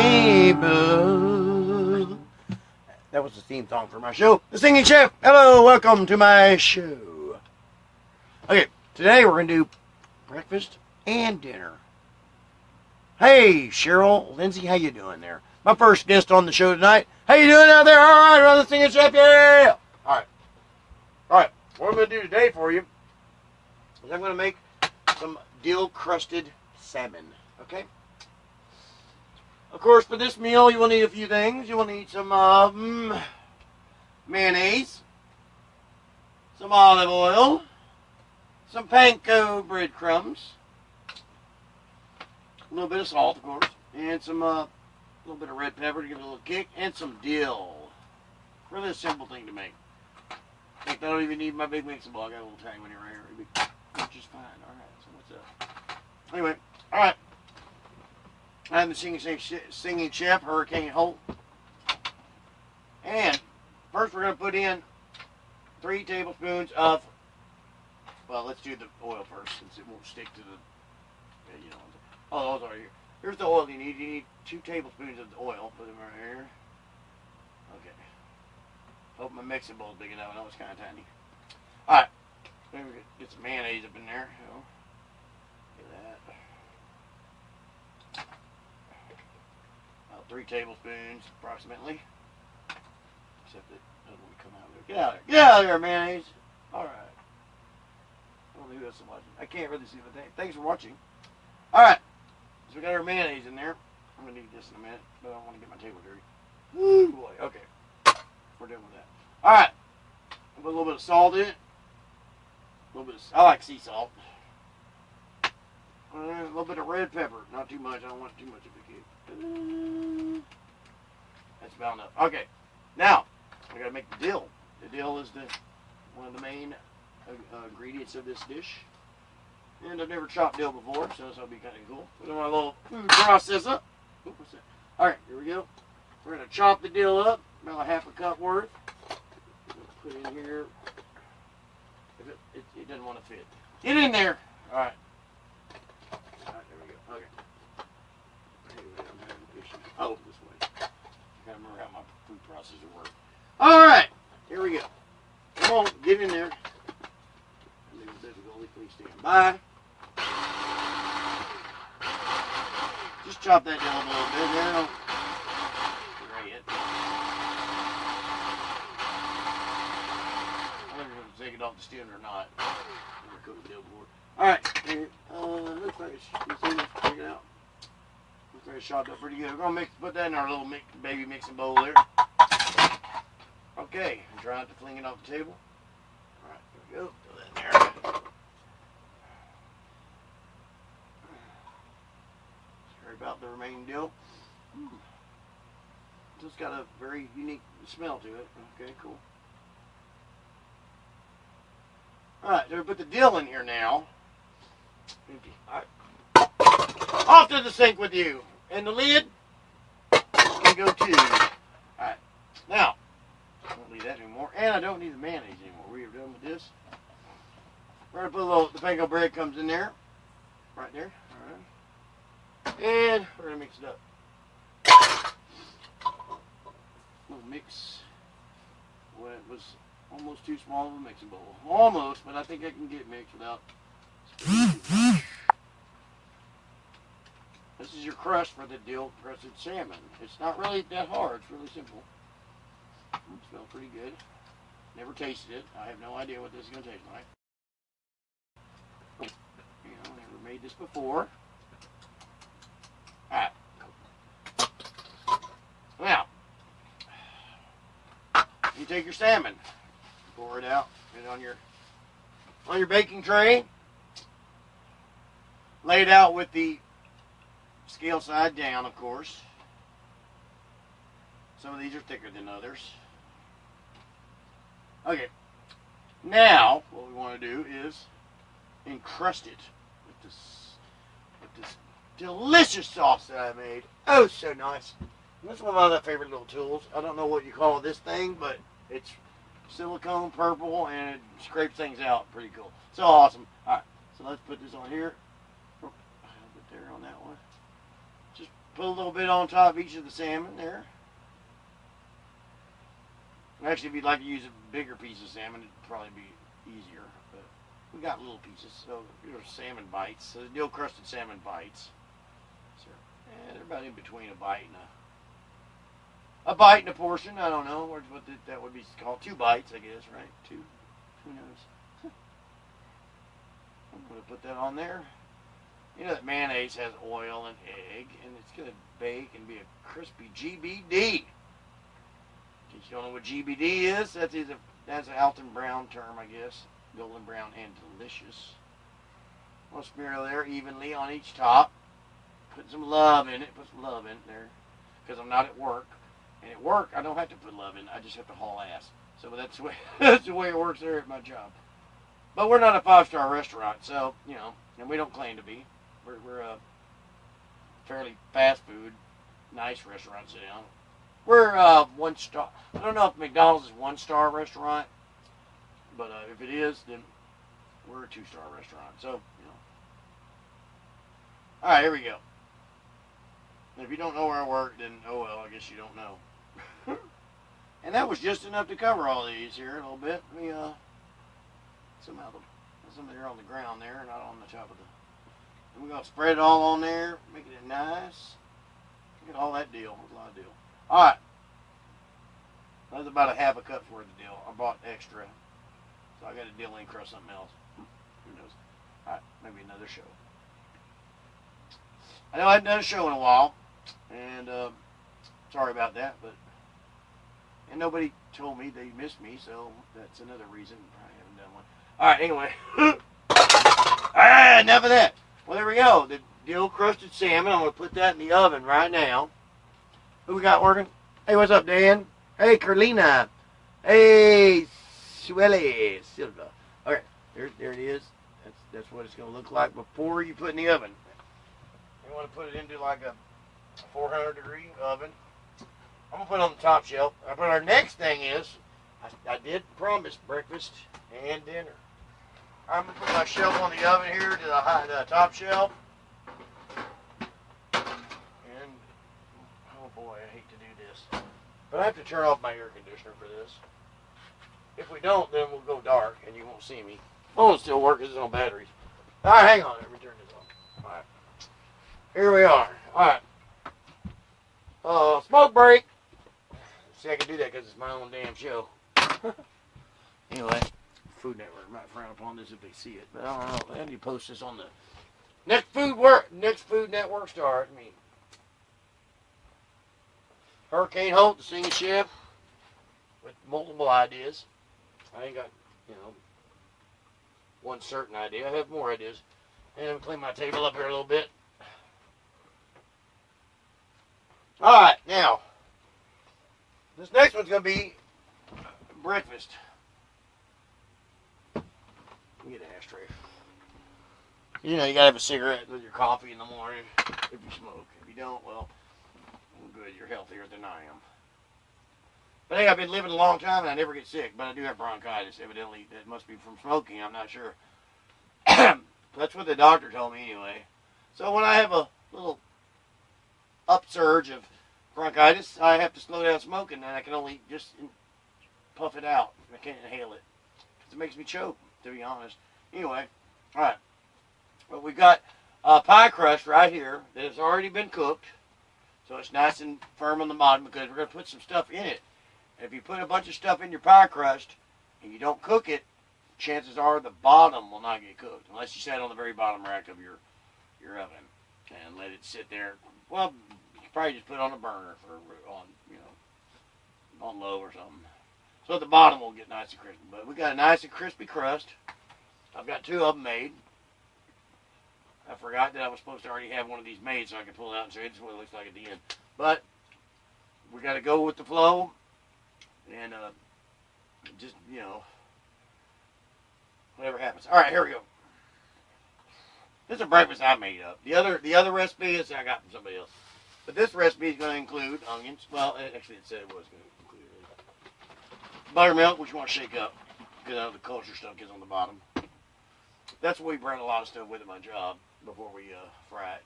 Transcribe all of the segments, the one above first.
table. That was the theme song for my show, The Singing Chef. Hello, welcome to my show. Okay, today we're going to do breakfast and dinner. Hey, Cheryl, Lindsay, how you doing there? My first guest on the show tonight. How you doing out there? All right, we're on The Singing Chef, yeah! All right, what I'm going to do today for you is I'm going to make some dill-crusted salmon, okay? Of course, for this meal, you will need a few things. You will need some mayonnaise, some olive oil, some panko breadcrumbs, a little bit of salt, of course, and some a little bit of red pepper to give it a little kick, and some dill. Really a simple thing to make. I think I don't even need my big mixing bowl. I got a little tiny one here right here. It'll be just fine. All right, so what's up? Anyway, all right. I'm the singing chef, Hurricane Holt. And first we're going to put in 3 tablespoons of, well, let's do the oil first since it won't stick to the, you know. Oh, those are here. Here's the oil you need. You need 2 tablespoons of the oil. Put them right here. Okay. Hope my mixing bowl's big enough. I know it's kind of tiny. All right. Let me get some mayonnaise up in there. So, get that. About 3 tablespoons, approximately. Except it doesn't come out of there. Get out of there. Get out of there, mayonnaise. All right. I don't know who else is watching. I can't really see the thing. Thanks for watching. All right. So we got our mayonnaise in there. I'm going to need this in a minute, but I don't want to get my table dirty. Woo, boy. Okay. We're done with that. All right. I'll put a little bit of salt in it. A little bit of, I like sea salt. A little bit of red pepper. Not too much. I don't want too much of a kick. That's about enough. Okay. Now, I got to make the dill. The dill is one of the main ingredients of this dish. And I've never chopped dill before, so this will be kind of cool. Put on my little food processor. Ooh, what's that? All right, here we go. We're going to chop the dill up, about a half a cup worth. Put in here. If it doesn't want to fit. Get in there. All right. All right, there we go. Okay. Anyway, I'm having issues. Oh, this way. I gotta remember how my food processor works. All right, here we go. Come on, get in there. Difficulty, please stand by. Just chop that down a little bit. Now, gray it. I don't know if take it off the stem or not. Never cooked the dill before. All right, looks like it's take it out. Looks like it's chopped up pretty good. We're gonna put that in our little baby mixing bowl there. Okay, and try not to fling it off the table. All right, there we go. Throw that in there. About the remaining dill. It's got a very unique smell to it. Okay, cool. Alright, so we put the dill in here now. Empty. Alright. Off to the sink with you. And the lid can go too. Alright. Now, I don't need that anymore. And I don't need the mayonnaise anymore. We are done with this. We're going to put the panko bread comes in there. Right there. Alright. And we're going to mix it up. We'll mix when it was almost too small of a mixing bowl. Almost, but I think I can get mixed without. This is your crust for the dill crusted salmon. It's not really that hard. It's really simple. It smells pretty good. Never tasted it. I have no idea what this is going to taste like. You know, never made this before. Alright. Now, you take your salmon, pour it out, put it on your baking tray, lay it out with the scale side down, of course. Some of these are thicker than others. Okay. Now, what we want to do is encrust it with this delicious sauce that I made. Oh, so nice. And this is one of my other favorite little tools. I don't know what you call this thing, but it's silicone purple and it scrapes things out. Pretty cool. So awesome. All right, so let's put this on here. A little bit there on that one. Just put a little bit on top of each of the salmon there. Actually, if you'd like to use a bigger piece of salmon, it'd probably be easier. But we got little pieces, so they're salmon bites. So the dill crusted salmon bites. So, they're about in between a bite and a portion. I don't know what that would be called. 2 bites, I guess, right? 2. Who knows? I'm gonna put that on there. You know that mayonnaise has oil and egg, and it's gonna bake and be a crispy GBD. In case you don't know what GBD is, that's an Alton Brown term, I guess. Golden brown and delicious. I'll smear it there evenly on each top. Put some love in it. Put some love in it there, because I'm not at work. And at work, I don't have to put love in. I just have to haul ass. So that's the way that's the way it works there at my job. But we're not a 5-star restaurant, so and we don't claim to be. We're a fairly fast food, nice restaurant. Sit down. We're 1 star. I don't know if McDonald's is 1-star restaurant, but if it is, then we're a 2-star restaurant. So All right, here we go. If you don't know where I work, then oh well, I guess you don't know. And that was just enough to cover all these here a little bit. Let me some of them are on the ground there, not on the top of the. And we're gonna spread it all on there, making it nice. Look at all that deal. That's a lot of deal. All right, that's about a half a cup's worth of deal. I bought extra, so I got to deal in crust something else. Who knows? All right, maybe another show. I know I hadn't done a show in a while, and sorry about that, and nobody told me they missed me, so that's another reason I haven't done one. All right, anyway. Enough of that. Well, there we go. The dill crusted salmon. I'm going to put that in the oven right now. Who we got working? Hey, what's up, Dan? Hey, Carlina. Hey, Sueli Silva. Okay, there it is. That's what it's going to look like before you put it in the oven. You want to put it into like a 400-degree oven. I'm going to put it on the top shelf. But our next thing is, I did promise breakfast and dinner. I'm going to put my shelf on the oven here to the top shelf. And, oh boy, I hate to do this. But I have to turn off my air conditioner for this. If we don't, then we'll go dark and you won't see me. Oh, it'll still work because it's on batteries. All right, hang on. Let me turn this on. All right. Here we are. All right. Smoke break. See, I can do that because it's my own damn show. Anyway, Food Network might frown upon this if they see it, but I don't know. I need to post this on the next Food Network star. I mean, Hurricane Holt, the singing chef, with multiple ideas. I ain't got one certain idea. I have more ideas. And I'm clean my table up here a little bit. All right, now this next one's gonna be breakfast. Get an ashtray. You gotta have a cigarette with your coffee in the morning if you smoke. If you don't, well, good. You're healthier than I am. But hey, I've been living a long time and I never get sick. But I do have bronchitis. Evidently, that must be from smoking. I'm not sure. That's what the doctor told me anyway. So when I have a little upsurge of bronchitis, I have to slow down smoking, and I can only just puff it out. I can't inhale it because it makes me choke, to be honest. Anyway, all right. Well, we got pie crust right here that has already been cooked, so it's nice and firm on the bottom because we're going to put some stuff in it. And if you put a bunch of stuff in your pie crust and you don't cook it, chances are the bottom will not get cooked unless you set it on the very bottom rack of your oven and let it sit there. Well, you can probably just put it on a burner on low or something. So the bottom will get nice and crispy. But we got a nice and crispy crust. I've got 2 of them made. I forgot that I was supposed to already have one of these made so I can pull it out and show you. This is what it looks like at the end. But we got to go with the flow and just, whatever happens. All right, here we go. This is a breakfast I made up. The other recipe is I got from somebody else. But this recipe is going to include onions. Well, actually it said it was going to include buttermilk, which you want to shake up because the culture stuff gets on the bottom. That's what we burn a lot of stuff with at my job before we fry it.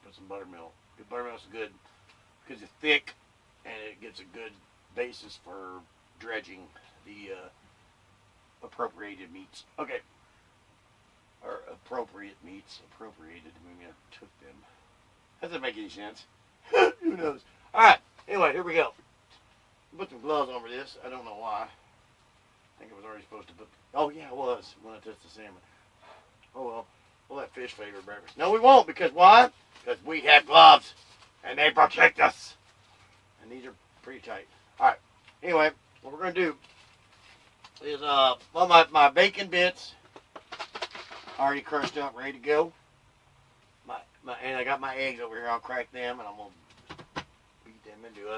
Put some buttermilk Buttermilk's good because it's thick and it gets a good basis for dredging the appropriated meats. Okay. Or appropriate meats. Appropriated. Maybe I took them. Doesn't make any sense. Who knows? Alright. Anyway, here we go. Put some gloves over this. I don't know why. I think I was already supposed to put... Oh, yeah, I was when I touched the salmon. Oh, well. We'll let fish flavor breakfast. No, we won't. Because why? Because we have gloves. And they protect us. And these are pretty tight. Alright. Anyway, what we're going to do is, well, my bacon bits already crushed up, ready to go. And I got my eggs over here. I'll crack them, and I'm going to beat them into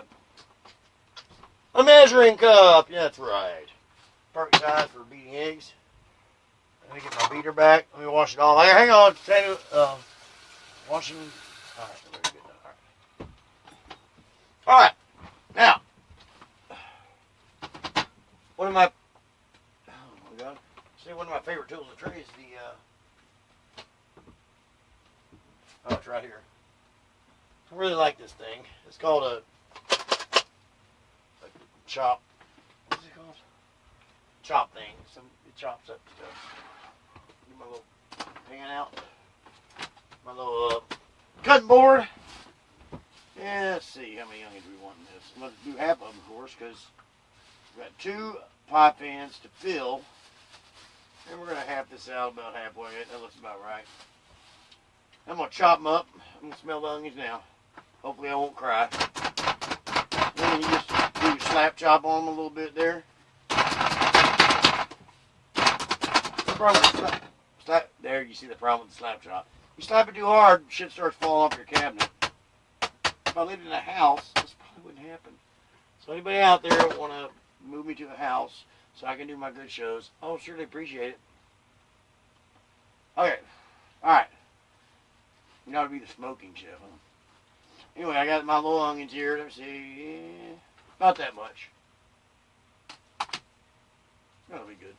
a measuring cup. Yeah, that's right. Perfect size for beating eggs. Let me get my beater back. Let me wash it all. Hang on. Washing. All right. Very good. All right. Now, one of my favorite tools of the trade is the oh, it's right here. I really like this thing. It's called a chop. What's it called? Chop thing. It chops up stuff. Get my little pan out. My little cutting board. Yeah, let's see how many onions we want in this. I'm going to do half of them, of course, because we've got 2 pie pans to fill. And we're going to half this out about halfway. That looks about right. I'm going to chop them up. I'm going to smell the onions now. Hopefully I won't cry. Then you just do your slap chop on them a little bit there. There, you see the problem with the slap chop. You slap it too hard, shit starts falling off your cabinet. If I lived in a house, this probably wouldn't happen. So anybody out there that want to move me to a house so I can do my good shows, I'll surely appreciate it. Okay. Alright. You gotta be the smoking chef, huh? Anyway, I got my little onions here. Let's see. Not that much. That'll be good.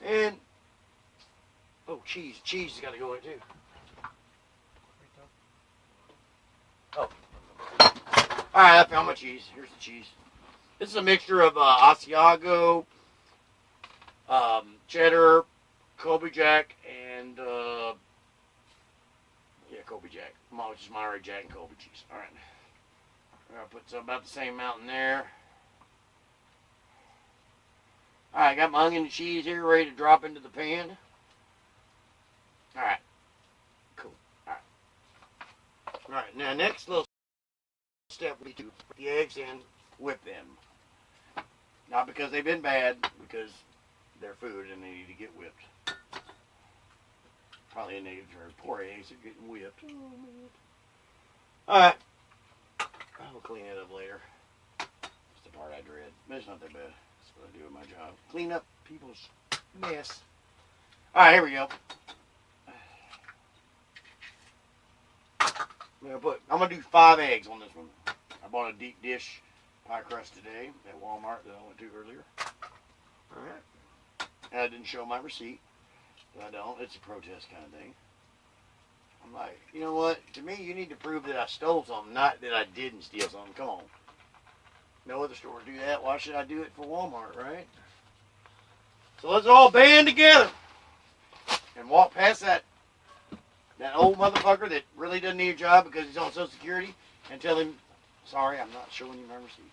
And, oh, cheese. Cheese has got to go in too. Oh. Alright, I found my cheese. Here's the cheese. This is a mixture of Asiago, cheddar, Colby Jack, and Colby Jack. Which is Monterey Jack and Colby cheese. Alright. I'll put about the same amount in there. Alright, I got my onion and cheese here ready to drop into the pan. Alright. Cool. Alright. Alright, now next little step will be to put the eggs in, whip them. Not because they've been bad, because they're food and they need to get whipped. Probably a negative for poor eggs are getting whipped. Oh, man. Alright. I'll clean it up later. That's the part I dread. But it's not that bad. That's what I do with my job. Clean up people's mess. Alright, here we go. I'm going to do 5 eggs on this one. I bought a deep dish pie crust today at Walmart that I went to earlier. Alright. And I didn't show my receipt. I don't. It's a protest kind of thing. I'm like, you know what? To me, you need to prove that I stole something, not that I didn't steal something. Come on. No other store do that. Why should I do it for Walmart, right? So let's all band together and walk past that old motherfucker that really doesn't need a job because he's on Social Security and tell him, sorry, I'm not showing you my receipt.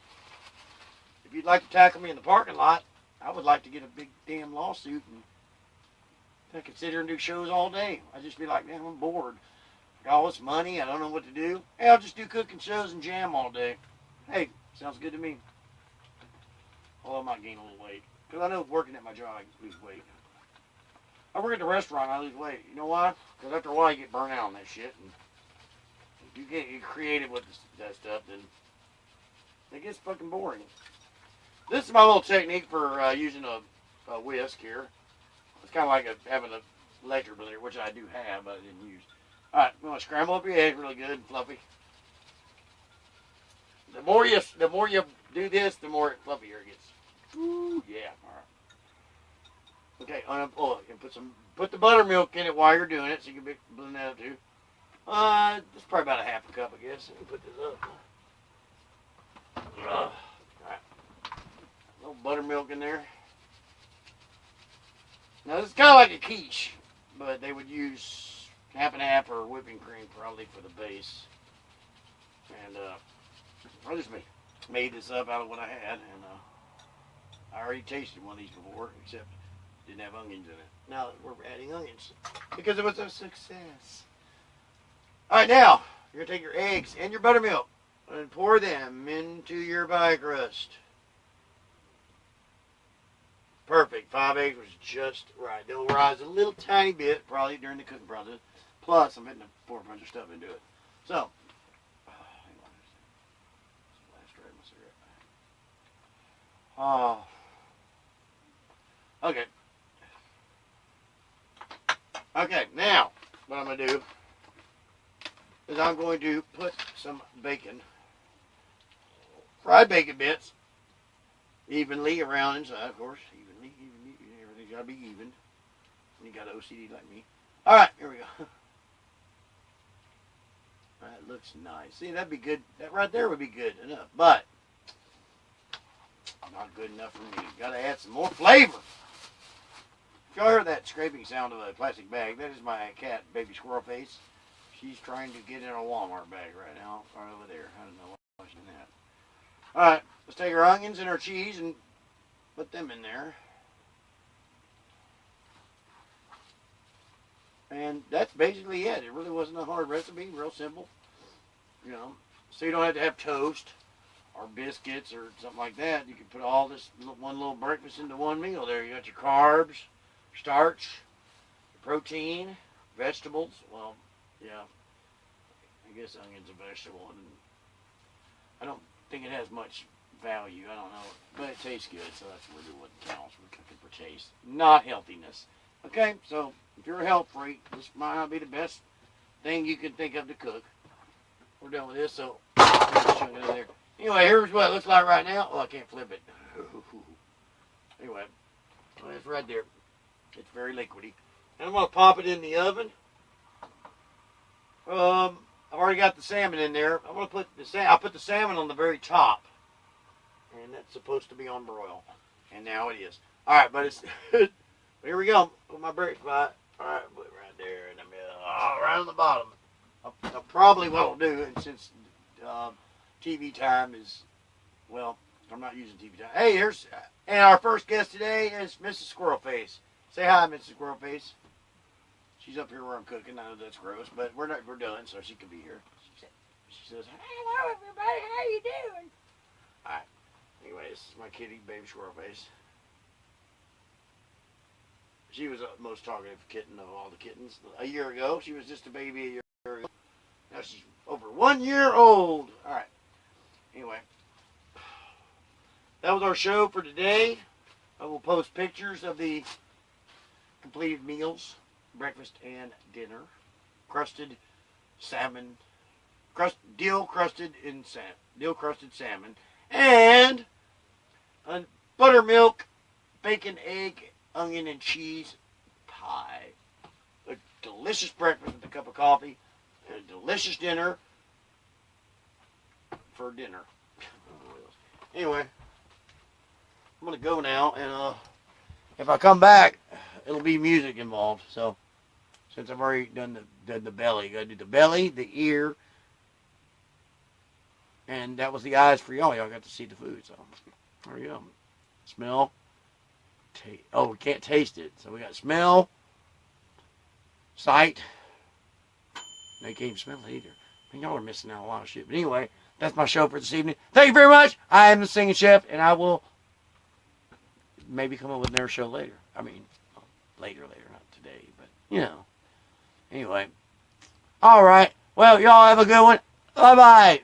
If you'd like to tackle me in the parking lot, I would like to get a big damn lawsuit and I could sit here and do shows all day. I'd just be like, man, I'm bored. I got all this money. I don't know what to do. Hey, I'll just do cooking shows and jam all day. Hey, sounds good to me. Although I might gain a little weight. Because I know working at my job, I lose weight. I work at the restaurant, I lose weight. You know why? Because after a while, you get burnt out on that shit. And if you get creative with that stuff, then it gets fucking boring. This is my little technique for using a whisk here. It's kind of like having a electric blender, which I do have, but I didn't use. Alright, I'm going to scramble up your eggs really good and fluffy. The more you do this, the more fluffier it gets. Ooh, yeah. Alright. Okay, unplug and put the buttermilk in it while you're doing it, so you can blend that up too. It's probably about a half a cup, I guess. Let me put this up. All right. A little buttermilk in there. Now, this is kind of like a quiche, but they would use half and half or whipping cream probably for the base. And I just made this up out of what I had, and I already tasted one of these before, except it didn't have onions in it. Now we're adding onions because it was a success. All right, now you're gonna take your eggs and your buttermilk and pour them into your pie crust. Perfect. 5 eggs was just right. They'll rise a little tiny bit probably during the cooking process. Plus, I'm putting a bunch of stuff into it. So, hang on. Last try my cigarette. Okay. Okay, now what I'm going to do is I'm going to put some bacon, fried bacon bits, evenly around inside, of course. Evenly. Everything's got to be even. And you got OCD like me. All right, here we go. That looks nice. See, that'd be good. That right there would be good enough, but not good enough for me. Got to add some more flavor. If y'all heard that scraping sound of a plastic bag, that is my cat, Baby Squirrel Face. She's trying to get in a Walmart bag right now, right over there. I don't know why she's doing that. All right, let's take our onions and our cheese and put them in there. And that's basically it. It really wasn't a hard recipe, real simple. You know, so you don't have to have toast or biscuits or something like that. You can put all this one little breakfast into one meal there. You got your carbs, starch, protein, vegetables. Well, yeah, I guess onion's a vegetable. And I don't think it has much value. I don't know. But it tastes good, so that's really what counts. We're cooking for taste, not healthiness. Okay, so if you're a health freak, this might not be the best thing you can think of to cook. We're done with this, so chunk it in there. Anyway, here's what it looks like right now. Oh, I can't flip it. Anyway, it's right there. It's very liquidy. And I'm going to pop it in the oven. I've already got the salmon in there. I'm going to put I'll put the salmon on the very top. And that's supposed to be on broil. And now it is. All right, but it's... Here we go. Put my brake spot. All right, put it right there in the middle. Oh, right on the bottom. I'll probably what I'll do, and since TV time is, well, I'm not using TV time. Hey, and our first guest today is Mrs. Squirrel Face. Say hi, Mrs. Squirrel Face. She's up here where I'm cooking. I know that's gross, but we're done, so she can be here. She says, hello, everybody. How you doing? All right. Anyway, this is my kitty, Baby Squirrel Face. She was the most talkative kitten of all the kittens. A year ago, she was just a baby a year ago. Now she's over 1 year old. All right. Anyway, that was our show for today. I will post pictures of the completed meals, breakfast and dinner. Crusted salmon, dill crusted salmon, and a buttermilk, bacon, egg, onion and cheese pie. A delicious breakfast with a cup of coffee, and a delicious dinner for dinner. Anyway, I'm gonna go now, and if I come back, it'll be music involved. So, since I've already done the belly, gotta do the belly, the ear, and that was the eyes for y'all. Y'all got to see the food. So, there you go. Smell. We can't taste it. So we got smell, sight. They can't even smell it either. I mean, y'all are missing out on a lot of shit. But anyway, that's my show for this evening. Thank you very much. I am the Singing Chef, and I will maybe come up with another show later. I mean, later, not today, but, you know. Anyway. All right. Well, y'all have a good one. Bye-bye.